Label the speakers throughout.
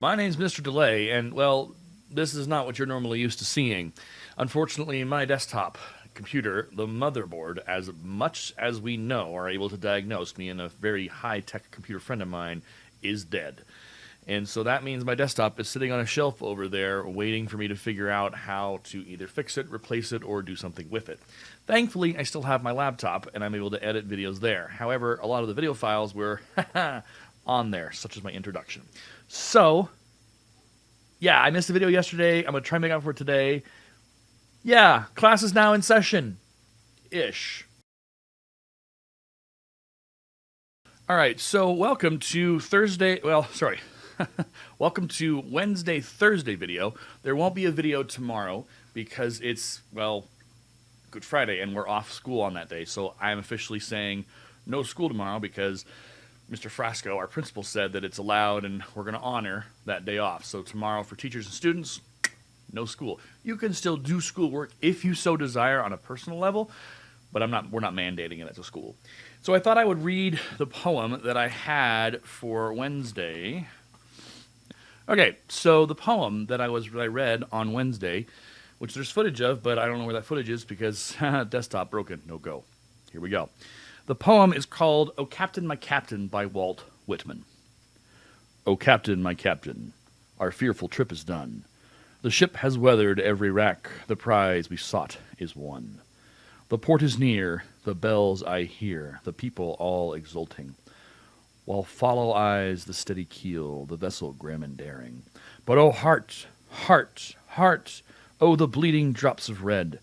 Speaker 1: My name's Mr. Delay, and, well, this is not what you're normally used to seeing. Unfortunately, my desktop computer, the motherboard, as much as we know, are able to diagnose, me and a very high-tech computer friend of mine, is dead. And so that means my desktop is sitting on a shelf over there waiting for me to figure out how to either fix it, replace it, or do something with it. Thankfully, I still have my laptop, and I'm able to edit videos there. However, a lot of the video files were on there, such as my introduction. So, yeah, I missed a video yesterday. I'm going to try and make up for it today. Yeah, class is now in session-ish. All right, so welcome to welcome to Wednesday, Thursday video. There won't be a video tomorrow because it's, well, Good Friday, and we're off school on that day. So I'm officially saying no school tomorrow because Mr. Frasco, our principal, said that it's allowed and we're going to honor that day off. So tomorrow for teachers and students, no school. You can still do schoolwork if you so desire on a personal level, but we're not mandating it as a school. So I thought I would read the poem that I had for Wednesday. Okay, so the poem that I read on Wednesday, which there's footage of, but I don't know where that footage is because desktop broken, no go. Here we go. The poem is called "O Captain, My Captain" by Walt Whitman. O captain, my captain, our fearful trip is done. The ship has weathered every wrack, the prize we sought is won. The port is near, the bells I hear, the people all exulting, while follow eyes the steady keel, the vessel grim and daring. But oh heart, heart, heart, oh the bleeding drops of red,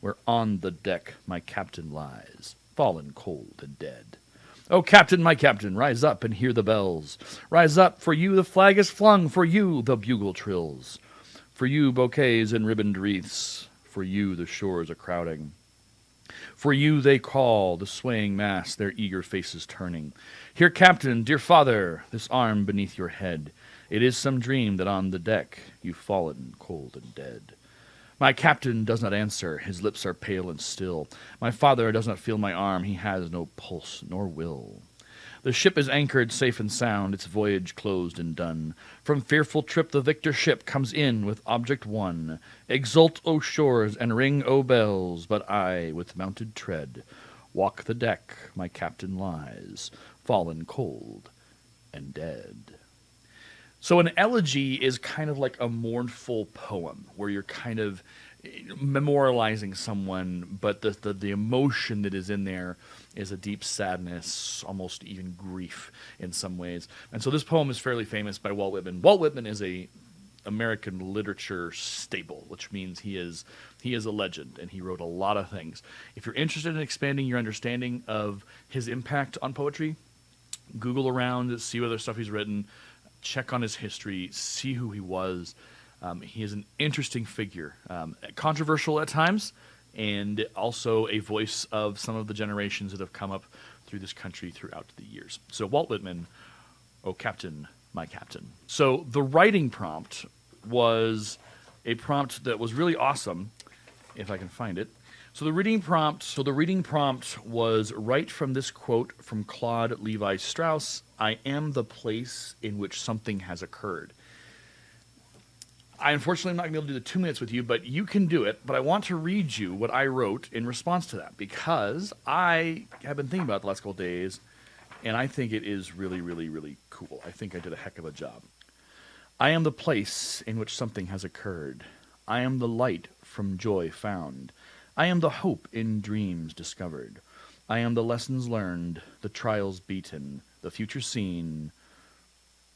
Speaker 1: where on the deck my captain lies, fallen cold and dead. O captain, my captain, rise up and hear the bells. Rise up, for you the flag is flung, for you the bugle trills. For you bouquets and ribboned wreaths, for you the shores are crowding. For you they call, the swaying mass, their eager faces turning. Here, captain, dear father, this arm beneath your head. It is some dream that on the deck you've fallen cold and dead. My captain does not answer, his lips are pale and still. My father does not feel my arm, he has no pulse nor will. The ship is anchored safe and sound, its voyage closed and done. From fearful trip the victor ship comes in with object won. Exult, O shores, and ring, O bells, but I, with mounted tread, walk the deck my captain lies, fallen cold and dead. So an elegy is kind of like a mournful poem where you're kind of memorializing someone, but the emotion that is in there is a deep sadness, almost even grief in some ways. And so this poem is fairly famous by Walt Whitman. Walt Whitman is a American literature staple, which means he is a legend, and he wrote a lot of things. If you're interested in expanding your understanding of his impact on poetry, Google around, see what other stuff he's written, check on his history, see who he was. He is an interesting figure, controversial at times, and also a voice of some of the generations that have come up through this country throughout the years. So Walt Whitman, O captain, my captain. So the writing prompt was a prompt that was really awesome, if I can find it. So the reading prompt was right from this quote from Claude Levi-Strauss: "I am the place in which something has occurred." I unfortunately am not going to be able to do the 2 minutes with you, but you can do it. But I want to read you what I wrote in response to that, because I have been thinking about it the last couple of days, and I think it is really, really, really cool. I think I did a heck of a job. I am the place in which something has occurred. I am the light from joy found. I am the hope in dreams discovered. I am the lessons learned, the trials beaten, the future seen,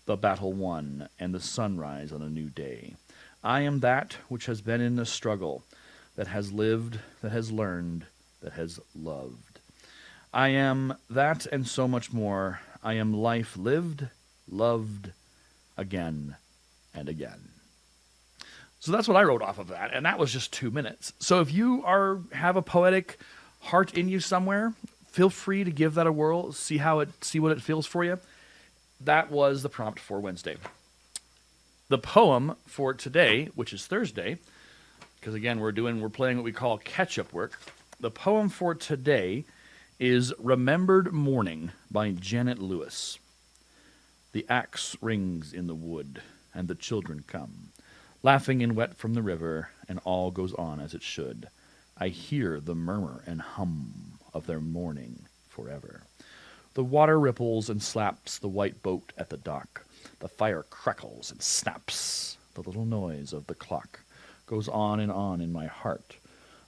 Speaker 1: the battle won, and the sunrise on a new day. I am that which has been in a struggle, that has lived, that has learned, that has loved. I am that and so much more. I am life lived, loved, again and again. So that's what I wrote off of that, and that was just 2 minutes. So if you have a poetic heart in you somewhere, feel free to give that a whirl, see what it feels for you. That was the prompt for Wednesday. The poem for today, which is Thursday, because again we're playing what we call catch-up work. The poem for today is "Remembered Morning" by Janet Lewis. The axe rings in the wood, and the children come, laughing and wet from the river, and all goes on as it should. I hear the murmur and hum of their mourning forever. The water ripples and slaps the white boat at the dock. The fire crackles and snaps. The little noise of the clock goes on in my heart,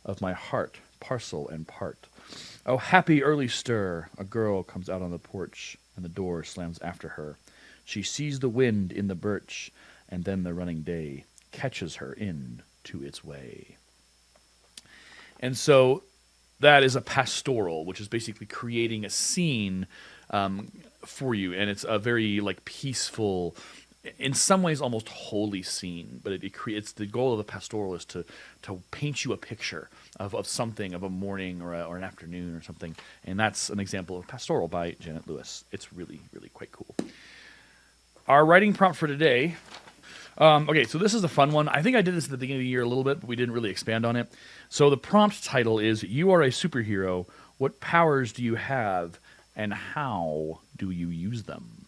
Speaker 1: of my heart, parcel and part. Oh, happy early stir! A girl comes out on the porch, and the door slams after her. She sees the wind in the birch, and then the running day catches her into its way. And so that is a pastoral, which is basically creating a scene for you, and it's a very peaceful, in some ways almost holy scene. But it creates, the goal of the pastoral is to paint you a picture of something, of a morning or an afternoon or something, and that's an example of pastoral by Janet Lewis. It's really, really quite cool. Our writing prompt for today. Okay, so this is a fun one. I think I did this at the beginning of the year a little bit, but we didn't really expand on it. So the prompt title is, You Are a Superhero. What powers do you have, and how do you use them?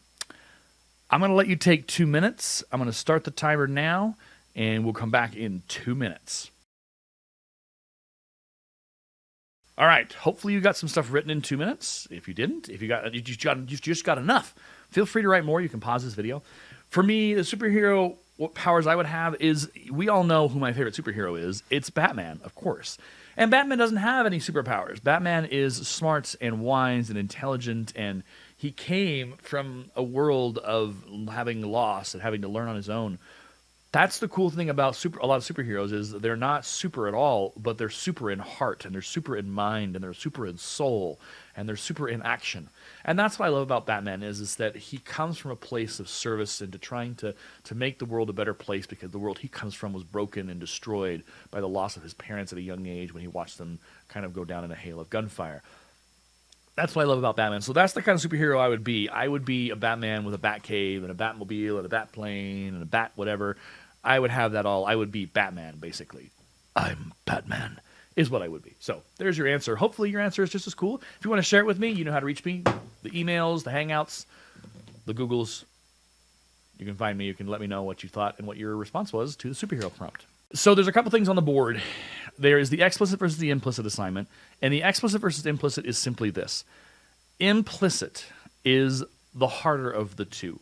Speaker 1: I'm going to let you take 2 minutes. I'm going to start the timer now, and we'll come back in 2 minutes. All right, hopefully you got some stuff written in 2 minutes. If you didn't, if you just got enough, feel free to write more. You can pause this video. For me, the superhero, what powers I would have is, we all know who my favorite superhero is. It's Batman, of course. And Batman doesn't have any superpowers. Batman is smart and wise and intelligent, and he came from a world of having lost and having to learn on his own. That's the cool thing about a lot of superheroes, is they're not super at all, but they're super in heart, and they're super in mind, and they're super in soul, and they're super in action. And that's what I love about Batman is that he comes from a place of service and to trying to make the world a better place, because the world he comes from was broken and destroyed by the loss of his parents at a young age when he watched them kind of go down in a hail of gunfire. That's what I love about Batman. So that's the kind of superhero I would be. I would be a Batman with a Batcave and a Batmobile and a Batplane and a Bat whatever. I would have that all. I would be Batman, basically. I'm Batman, is what I would be. So there's your answer. Hopefully your answer is just as cool. If you want to share it with me, you know how to reach me. The emails, the Hangouts, the Googles. You can find me. You can let me know what you thought and what your response was to the superhero prompt. So there's a couple things on the board. There is the explicit versus the implicit assignment. And the explicit versus implicit is simply this. Implicit is the harder of the two.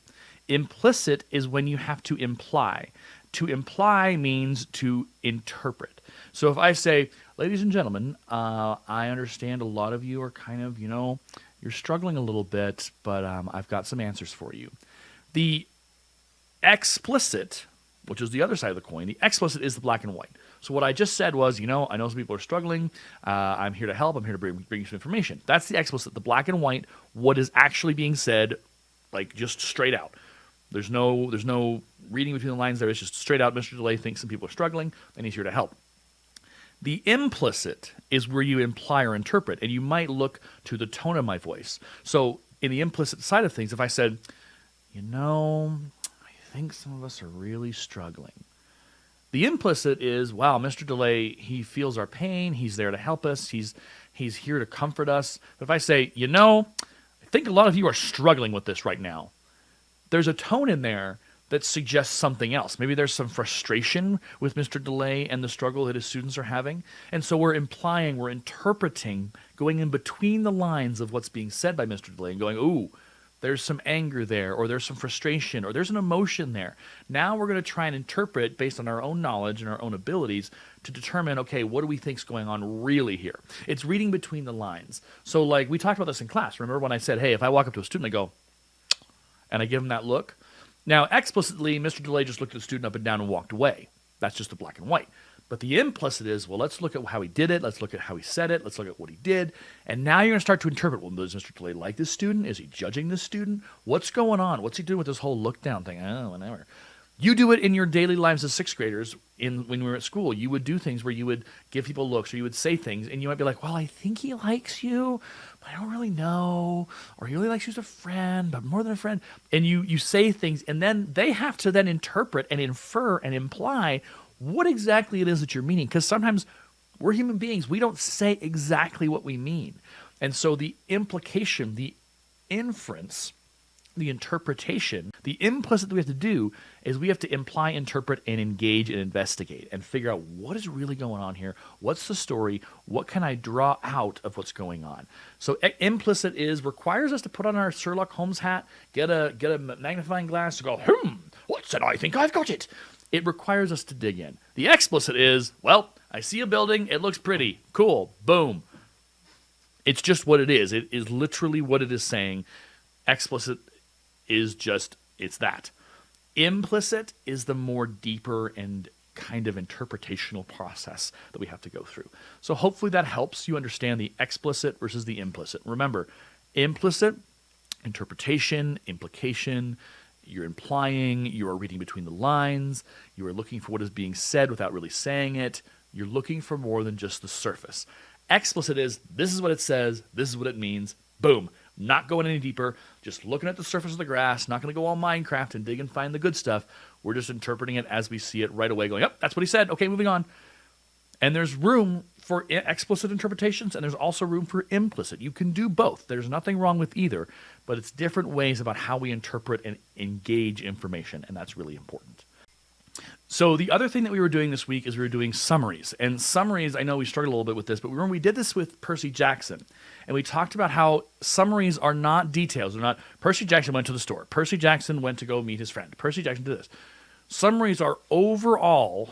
Speaker 1: Implicit is when you have to imply. To imply means to interpret. So if I say, ladies and gentlemen, I understand a lot of you are kind of, you're struggling a little bit, but I've got some answers for you. The explicit, which is the other side of the coin, the explicit is the black and white. So what I just said was, I know some people are struggling. I'm here to help. I'm here to bring you some information. That's the explicit, the black and white, what is actually being said, just straight out. There's no reading between the lines there. It's just straight out, Mr. DeLay thinks some people are struggling, and he's here to help. The implicit is where you imply or interpret, and you might look to the tone of my voice. So in the implicit side of things, if I said, I think some of us are really struggling. The implicit is, wow, Mr. DeLay, he feels our pain. He's there to help us. He's here to comfort us. But if I say, I think a lot of you are struggling with this right now, there's a tone in there that suggests something else. Maybe there's some frustration with Mr. DeLay and the struggle that his students are having. And so we're implying, we're interpreting, going in between the lines of what's being said by Mr. DeLay and going, ooh, there's some anger there, or there's some frustration, or there's an emotion there. Now we're going to try and interpret based on our own knowledge and our own abilities to determine, okay, what do we think's going on really here? It's reading between the lines. So we talked about this in class. Remember when I said, hey, if I walk up to a student, I go, and I give him that look. Now, explicitly, Mr. DeLay just looked at the student up and down and walked away. That's just the black and white. But the implicit is, well, let's look at how he did it. Let's look at how he said it. Let's look at what he did. And now you're going to start to interpret, well, does Mr. DeLay like this student? Is he judging this student? What's going on? What's he doing with this whole look down thing? Oh, whatever. You do it in your daily lives as sixth graders when we were at school. You would do things where you would give people looks, or you would say things, and you might be like, well, I think he likes you, but I don't really know. Or he really likes you as a friend, but more than a friend. And you say things, and then they have to then interpret and infer and imply what exactly it is that you're meaning. Because sometimes we're human beings. We don't say exactly what we mean. And so the implication, the inference the interpretation. The implicit that we have to do is we have to imply, interpret, and engage and investigate and figure out what is really going on here. What's the story? What can I draw out of what's going on? So implicit requires us to put on our Sherlock Holmes hat, get a magnifying glass to go, what's it? I think I've got it. It requires us to dig in. The explicit is, well, I see a building. It looks pretty. Cool. Boom. It's just what it is. It is literally what it is saying. Explicit is just, it's that. Implicit is the more deeper and kind of interpretational process that we have to go through. So hopefully that helps you understand the explicit versus the implicit. Remember, implicit, interpretation, implication, you're implying, you are reading between the lines, you are looking for what is being said without really saying it. You're looking for more than just the surface. Explicit is, this is what it says, this is what it means, boom. Not going any deeper, just looking at the surface of the grass, not going to go all Minecraft and dig and find the good stuff. We're just interpreting it as we see it right away, going, yep, that's what he said, okay, moving on. And there's room for explicit interpretations, and there's also room for implicit. You can do both. There's nothing wrong with either, but it's different ways about how we interpret and engage information, and that's really important. So the other thing that we were doing this week is we were doing summaries. And summaries, I know we struggled a little bit with this, but remember we did this with Percy Jackson. And we talked about how summaries are not details. They're not, Percy Jackson went to the store. Percy Jackson went to go meet his friend. Percy Jackson did this. Summaries are overall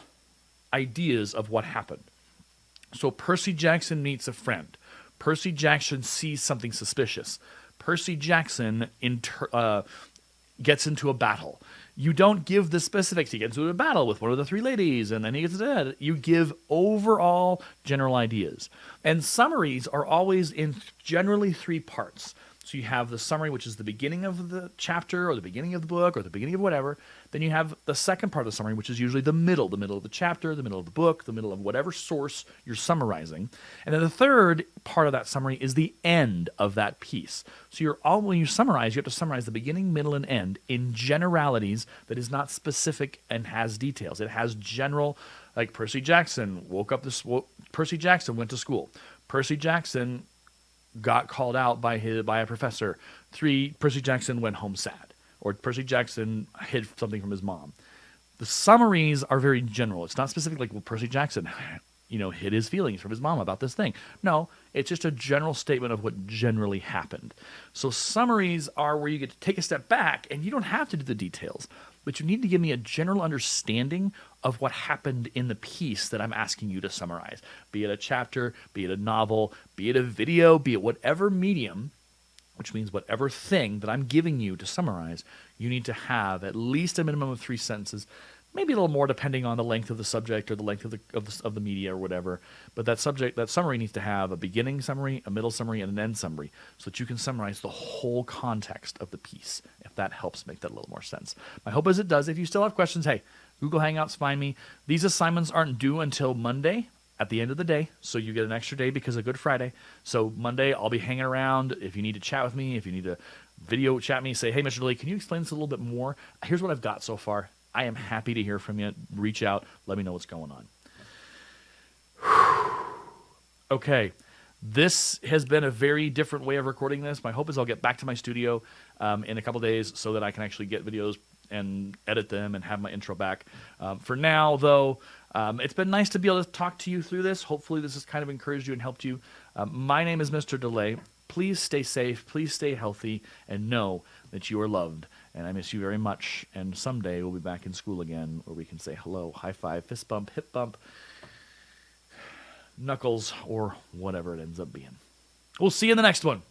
Speaker 1: ideas of what happened. So Percy Jackson meets a friend. Percy Jackson sees something suspicious. Percy Jackson gets into a battle. You don't give the specifics. He gets into a battle with one of the three ladies, and then he gets dead. You give overall general ideas. And summaries are always in generally three parts. So you have the summary, which is the beginning of the chapter, or the beginning of the book, or the beginning of whatever. Then you have the second part of the summary, which is usually the middle of the chapter, the middle of the book, the middle of whatever source you're summarizing. And then the third part of that summary is the end of that piece. So when you summarize, you have to summarize the beginning, middle, and end in generalities that is not specific and has details. It has general, like Percy Jackson Percy Jackson went to school. Percy Jackson got called out by a professor. 3, Percy Jackson went home sad. Or Percy Jackson hid something from his mom. The summaries are very general. It's not specific like, well, Percy Jackson, hid his feelings from his mom about this thing. No, it's just a general statement of what generally happened. So summaries are where you get to take a step back, and you don't have to do the details, but you need to give me a general understanding of what happened in the piece that I'm asking you to summarize. Be it a chapter, be it a novel, be it a video, be it whatever medium, which means whatever thing that I'm giving you to summarize, you need to have at least a minimum of 3 sentences, maybe a little more depending on the length of the subject or the length of the media or whatever. But that summary needs to have a beginning summary, a middle summary, and an end summary so that you can summarize the whole context of the piece, if that helps make that a little more sense. My hope is it does. If you still have questions, hey, Google Hangouts, find me. These assignments aren't due until Monday at the end of the day, so you get an extra day because of Good Friday. So Monday, I'll be hanging around. If you need to chat with me, if you need to video chat me, say, hey, Mr. DeLay, can you explain this a little bit more? Here's what I've got so far. I am happy to hear from you. Reach out. Let me know what's going on. Okay. This has been a very different way of recording this. My hope is I'll get back to my studio in a couple days so that I can actually get videos and edit them and have my intro back. For now, though, it's been nice to be able to talk to you through this. Hopefully this has kind of encouraged you and helped you. My name is Mr. DeLay. Please stay safe. Please stay healthy and know that you are loved. And I miss you very much. And someday we'll be back in school again where we can say hello, high five, fist bump, hip bump, knuckles, or whatever it ends up being. We'll see you in the next one.